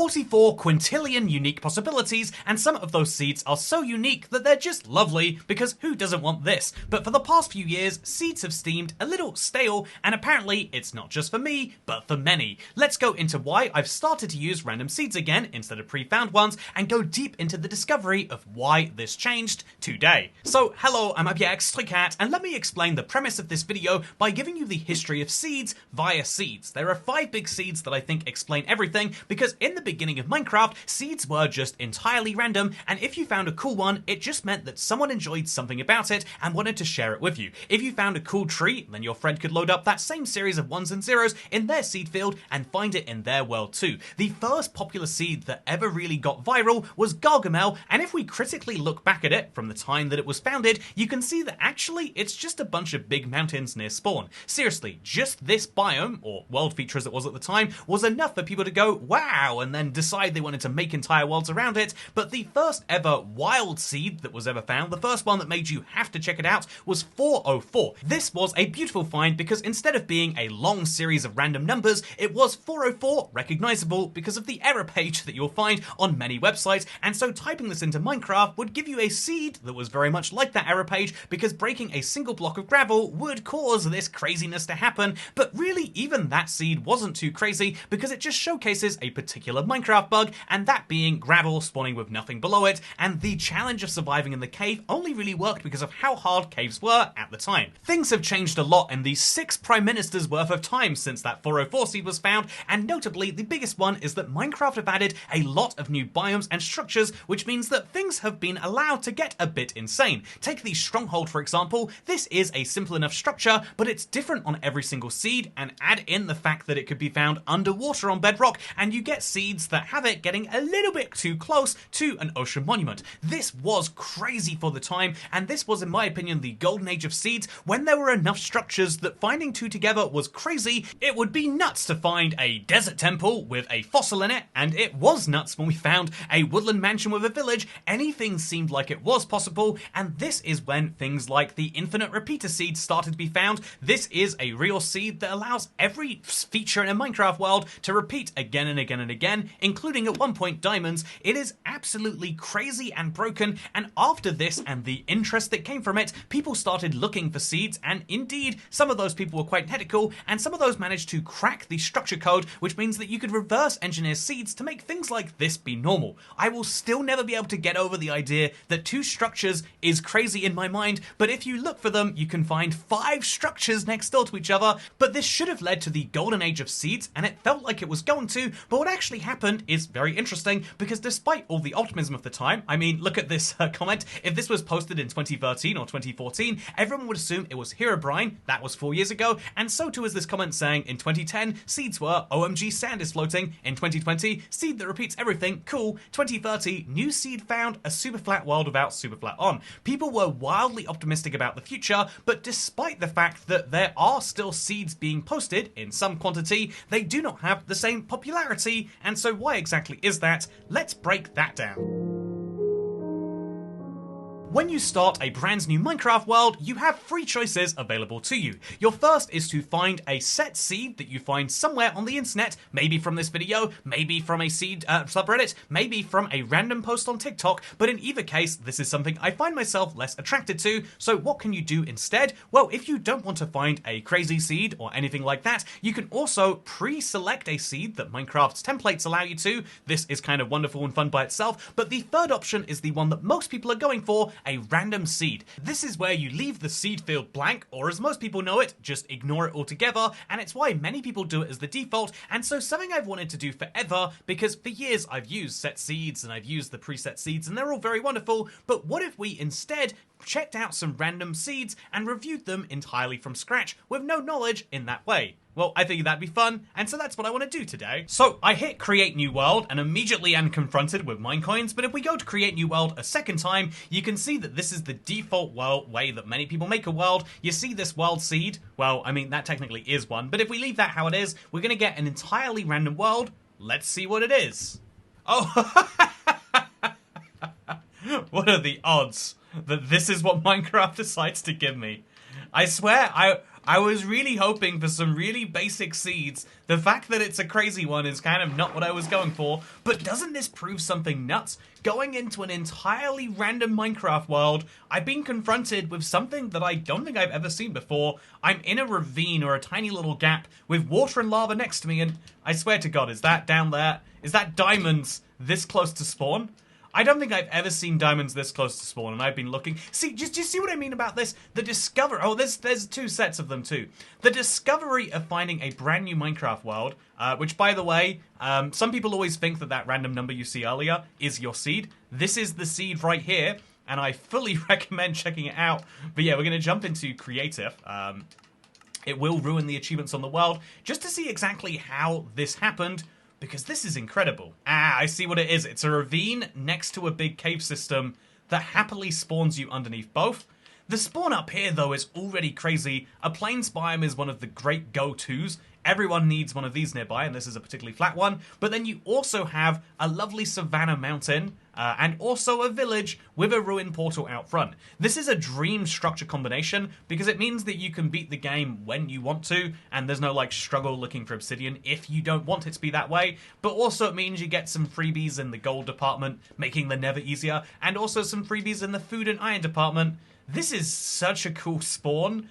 44 quintillion unique possibilities, and some of those seeds are so unique that they're just lovely, because who doesn't want this? But for the past few years, seeds have seemed a little stale, and apparently it's not just for me, but for many. Let's go into why I've started to use random seeds again instead of pre-found ones, and go deep into the discovery of why this changed today. So hello, I'm Cat, and let me explain the premise of this video by giving you the history of seeds via seeds. There are 5 big seeds that I think explain everything, because in the beginning of Minecraft, seeds were just entirely random, and if you found a cool one, it just meant that someone enjoyed something about it and wanted to share it with you. If you found a cool tree, then your friend could load up that same series of 1s and 0s in their seed field and find it in their world too. The first popular seed that ever really got viral was Gargamel, and if we critically look back at it from the time that it was founded, you can see that actually it's just a bunch of big mountains near spawn. Seriously, just this biome, or world feature as it was at the time, was enough for people to go wow and then decide they wanted to make entire worlds around it. But the first ever wild seed that was ever found, the first one that made you have to check it out, was 404. This was a beautiful find because instead of being a long series of random numbers, it was 404 recognizable because of the error page that you'll find on many websites, and so typing this into Minecraft would give you a seed that was very much like that error page, because breaking a single block of gravel would cause this craziness to happen. But really, even that seed wasn't too crazy because it just showcases a particular Minecraft bug, and that being gravel spawning with nothing below it, and the challenge of surviving in the cave only really worked because of how hard caves were at the time. Things have changed a lot in the 6 prime ministers worth of time since that 404 seed was found, and notably the biggest one is that Minecraft have added a lot of new biomes and structures, which means that things have been allowed to get a bit insane. Take the stronghold for example. This is a simple enough structure, but it's different on every single seed, and add in the fact that it could be found underwater on Bedrock, and you get seeds that have it getting a little bit too close to an ocean monument. This was crazy for the time, and this was in my opinion the golden age of seeds, when there were enough structures that finding 2 together was crazy. It would be nuts to find a desert temple with a fossil in it, and it was nuts when we found a woodland mansion with a village. Anything seemed like it was possible, and this is when things like the infinite repeater seed started to be found. This is a real seed that allows every feature in a Minecraft world to repeat again and again and again, including at one point diamonds. It is absolutely crazy and broken, and after this and the interest that came from it, people started looking for seeds, and indeed some of those people were quite technical, and some of those managed to crack the structure code, which means that you could reverse engineer seeds to make things like this be normal. I will still never be able to get over the idea that 2 structures is crazy in my mind, but if you look for them, you can find 5 structures next door to each other. But this should have led to the golden age of seeds, and it felt like it was going to, but what actually happened is very interesting, because despite all the optimism of the time, I mean, look at this comment. If this was posted in 2013 or 2014, everyone would assume it was Herobrine. That was 4 years ago, and so too is this comment saying in 2010, seeds were OMG sand is floating. In 2020, seed that repeats everything, cool. 2030, new seed found, a super flat world without super flat on. People were wildly optimistic about the future, but despite the fact that there are still seeds being posted in some quantity, they do not have the same popularity, and so why exactly is that? Let's break that down. When you start a brand new Minecraft world, you have 3 choices available to you. Your first is to find a set seed that you find somewhere on the internet, maybe from this video, maybe from a seed subreddit, maybe from a random post on TikTok, but in either case, this is something I find myself less attracted to. So what can you do instead? Well, if you don't want to find a crazy seed or anything like that, you can also pre-select a seed that Minecraft's templates allow you to. This is kind of wonderful and fun by itself, but the third option is the one that most people are going for, a random seed. This is where you leave the seed field blank, or as most people know it, just ignore it altogether, and it's why many people do it as the default, and so something I've wanted to do forever, because for years I've used set seeds and I've used the preset seeds and they're all very wonderful, but what if we instead checked out some random seeds and reviewed them entirely from scratch with no knowledge in that way? Well, I figured that'd be fun, and so that's what I want to do today. So I hit create new world and immediately am confronted with minecoins, but if we go to create new world a second time, you can see that this is the default way that many people make a world. You see this world seed? Well, I mean, that technically is one, but if we leave that how it is, we're going to get an entirely random world. Let's see what it is. Oh, what are the odds that this is what Minecraft decides to give me? I swear, I was really hoping for some really basic seeds. The fact that it's a crazy one is kind of not what I was going for, but doesn't this prove something nuts? Going into an entirely random Minecraft world, I've been confronted with something that I don't think I've ever seen before. I'm in a ravine or a tiny little gap with water and lava next to me, and I swear to God, is that down there? Is that diamonds this close to spawn? I don't think I've ever seen diamonds this close to spawn, and I've been looking. See, do you see what I mean about this? The discovery. Oh, there's two sets of them too. The discovery of finding a brand new Minecraft world, which, by the way, some people always think that that random number you see earlier is your seed. This is the seed right here, and I fully recommend checking it out. But yeah, we're gonna jump into creative. It will ruin the achievements on the world just to see exactly how this happened. Because this is incredible. Ah, I see what it is. It's a ravine next to a big cave system that happily spawns you underneath both. The spawn up here, though, is already crazy. A plains biome is one of the great go-tos. Everyone needs one of these nearby, and this is a particularly flat one. But then you also have a lovely savanna mountain, and also a village with a ruin portal out front. This is a dream structure combination because it means that you can beat the game when you want to, and there's no like struggle looking for obsidian if you don't want it to be that way. But also it means you get some freebies in the gold department, making the nether easier, and also some freebies in the food and iron department. This is such a cool spawn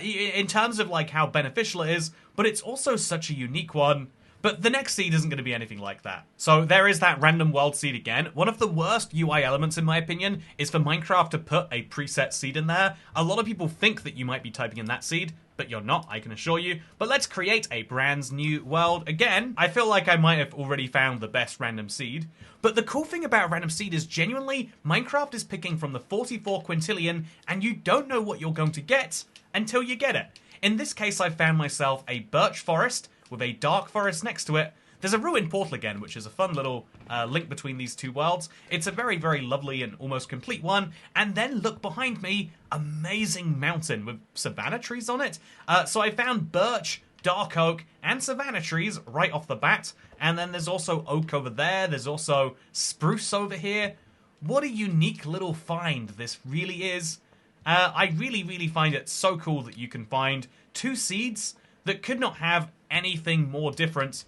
in terms of like how beneficial it is, but it's also such a unique one. But the next seed isn't going to be anything like that. So there is that random world seed again. One of the worst UI elements, in my opinion, is for Minecraft to put a preset seed in there. A lot of people think that you might be typing in that seed, but you're not, I can assure you. But let's create a brand new world. Again, I feel like I might have already found the best random seed. But the cool thing about random seed is genuinely, Minecraft is picking from the 44 quintillion, and you don't know what you're going to get until you get it. In this case, I found myself a birch forest with a dark forest next to it. There's a ruined portal again, which is a fun little link between these two worlds. It's a very, very lovely and almost complete one. And then look behind me, amazing mountain with savanna trees on it. So I found birch, dark oak, and savanna trees right off the bat. And then there's also oak over there. There's also spruce over here. What a unique little find this really is. I really, really find it so cool that you can find two seeds that could not have anything more different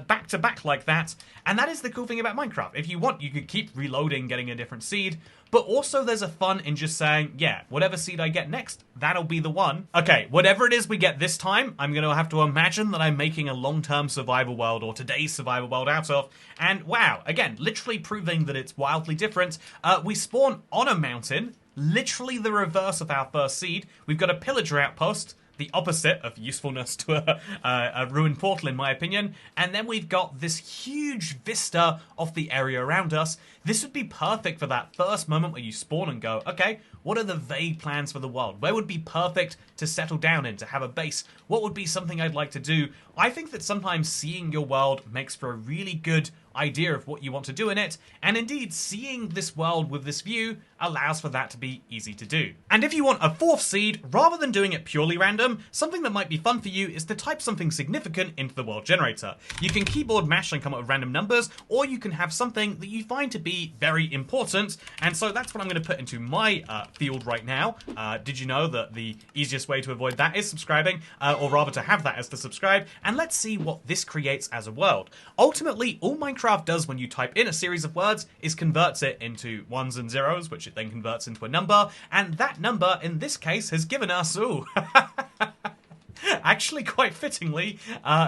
back to back like that. And that is the cool thing about Minecraft. If you want, you could keep reloading, getting a different seed, but also there's a fun in just saying, yeah, whatever seed I get next, that'll be the one. Okay, whatever it is we get this time, I'm going to have to imagine that I'm making a long-term survival world or today's survival world out of. And wow, again, literally proving that it's wildly different. We spawn on a mountain, literally the reverse of our first seed. We've got a pillager outpost, the opposite of usefulness to a ruined portal, in my opinion. And then we've got this huge vista of the area around us. This would be perfect for that first moment where you spawn and go, okay, what are the vague plans for the world? Where would be perfect to settle down in, to have a base? What would be something I'd like to do? I think that sometimes seeing your world makes for a really good idea of what you want to do in it, and indeed seeing this world with this view allows for that to be easy to do. And if you want a fourth seed, rather than doing it purely random, something that might be fun for you is to type something significant into the world generator. You can keyboard mash and come up with random numbers, or you can have something that you find to be very important, and so that's what I'm going to put into my field right now. Did you know that the easiest way to avoid that is subscribing, or rather to have that as to subscribe, and let's see what this creates as a world. Ultimately, all Minecraft does when you type in a series of words is converts it into ones and zeros, which it then converts into a number, and that number in this case has given us, ooh, actually quite fittingly,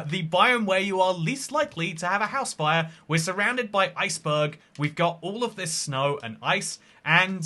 the biome where you are least likely to have a house fire. We're surrounded by iceberg, we've got all of this snow and ice, and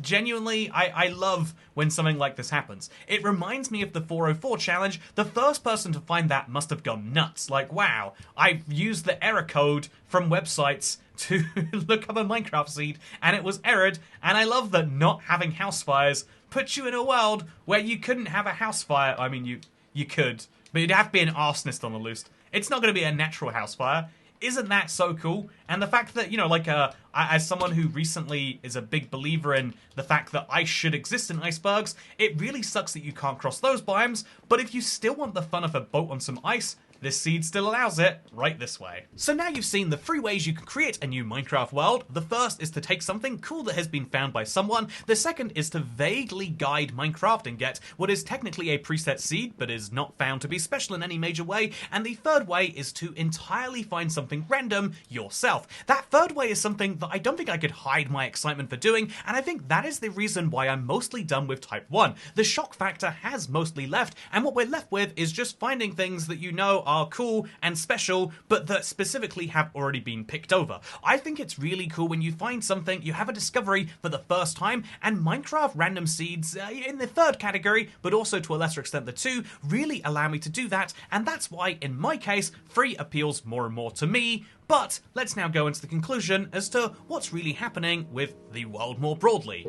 genuinely, I love when something like this happens. It reminds me of the 404 challenge. The first person to find that must have gone nuts. Like, wow, I've used the error code from websites to look up a Minecraft seed, and it was errored, and I love that not having house fires puts you in a world where you couldn't have a house fire. I mean, you could, but you'd have to be an arsonist on the loose. It's not going to be a natural house fire. Isn't that so cool? And the fact that, you know, like, as someone who recently is a big believer in the fact that ice should exist in icebergs, it really sucks that you can't cross those biomes, but if you still want the fun of a boat on some ice, this seed still allows it, right this way. So now you've seen the 3 ways you can create a new Minecraft world. The first is to take something cool that has been found by someone. The second is to vaguely guide Minecraft and get what is technically a preset seed, but is not found to be special in any major way. And the third way is to entirely find something random yourself. That third way is something that I don't think I could hide my excitement for doing, and I think that is the reason why I'm mostly done with Type 1. The shock factor has mostly left, and what we're left with is just finding things that you know are cool and special, but that specifically have already been picked over. I think it's really cool when you find something, you have a discovery for the first time, and Minecraft random seeds in the third category, but also to a lesser extent the 2, really allow me to do that, and that's why, in my case, 3 appeals more and more to me. But let's now go into the conclusion as to what's really happening with the world more broadly.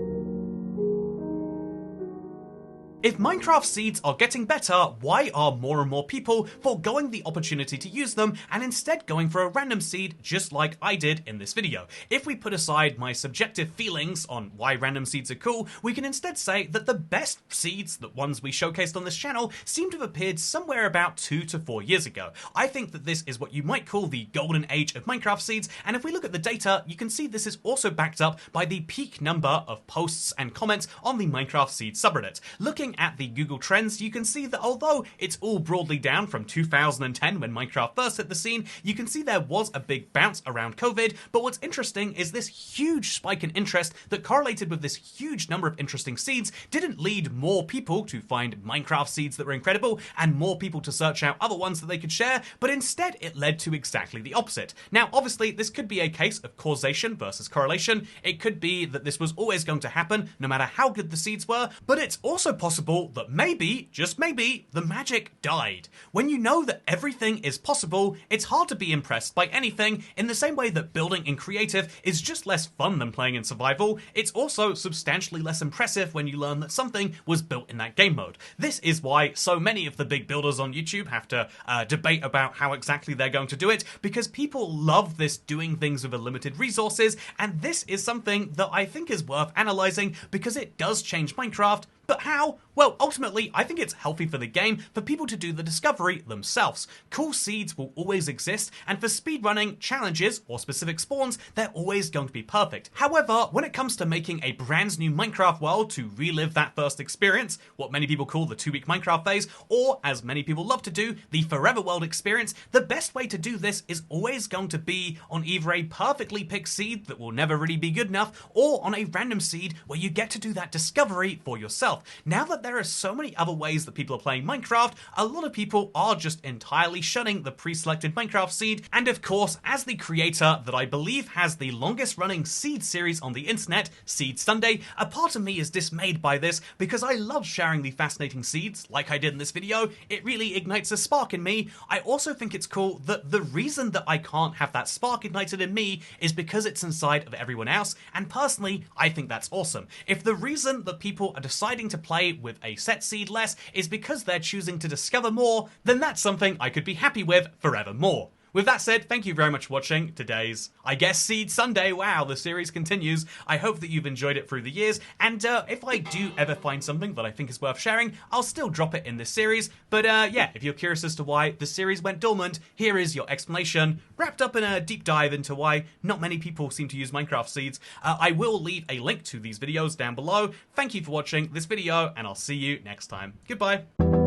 If Minecraft seeds are getting better, why are more and more people foregoing the opportunity to use them and instead going for a random seed just like I did in this video? If we put aside my subjective feelings on why random seeds are cool, we can instead say that the best seeds, the ones we showcased on this channel, seem to have appeared somewhere about 2 to 4 years ago. I think that this is what you might call the golden age of Minecraft seeds, and if we look at the data, you can see this is also backed up by the peak number of posts and comments on the Minecraft seed subreddit. Looking at the Google Trends, you can see that although it's all broadly down from 2010 when Minecraft first hit the scene, you can see there was a big bounce around COVID, but what's interesting is this huge spike in interest that correlated with this huge number of interesting seeds didn't lead more people to find Minecraft seeds that were incredible and more people to search out other ones that they could share, but instead it led to exactly the opposite. Now, obviously, this could be a case of causation versus correlation. It could be that this was always going to happen, no matter how good the seeds were, but it's also possible that maybe, just maybe, the magic died. When you know that everything is possible, it's hard to be impressed by anything. In the same way that building in creative is just less fun than playing in survival, it's also substantially less impressive when you learn that something was built in that game mode. This is why so many of the big builders on YouTube have to debate about how exactly they're going to do it, because people love this doing things with limited resources, and this is something that I think is worth analyzing because it does change Minecraft. But how? Well, ultimately, I think it's healthy for the game for people to do the discovery themselves. Cool seeds will always exist, and for speedrunning challenges or specific spawns, they're always going to be perfect. However, when it comes to making a brand new Minecraft world to relive that first experience, what many people call the 2-week Minecraft phase, or as many people love to do, the forever world experience, the best way to do this is always going to be on either a perfectly picked seed that will never really be good enough, or on a random seed where you get to do that discovery for yourself. Now that there are so many other ways that people are playing Minecraft, a lot of people are just entirely shunning the pre-selected Minecraft seed, and of course, as the creator that I believe has the longest running seed series on the internet, Seed Sunday, a part of me is dismayed by this because I love sharing the fascinating seeds like I did in this video. It really ignites a spark in me. I also think it's cool that the reason that I can't have that spark ignited in me is because it's inside of everyone else, and personally, I think that's awesome. If the reason that people are deciding to play with a set seed less is because they're choosing to discover more, then that's something I could be happy with forevermore. With that said, thank you very much for watching today's, I guess, Seed Sunday. Wow, the series continues. I hope that you've enjoyed it through the years, and if I do ever find something that I think is worth sharing, I'll still drop it in this series. But yeah, if you're curious as to why the series went dormant, here is your explanation, wrapped up in a deep dive into why not many people seem to use Minecraft seeds. I will leave a link to these videos down below. Thank you for watching this video, and I'll see you next time. Goodbye.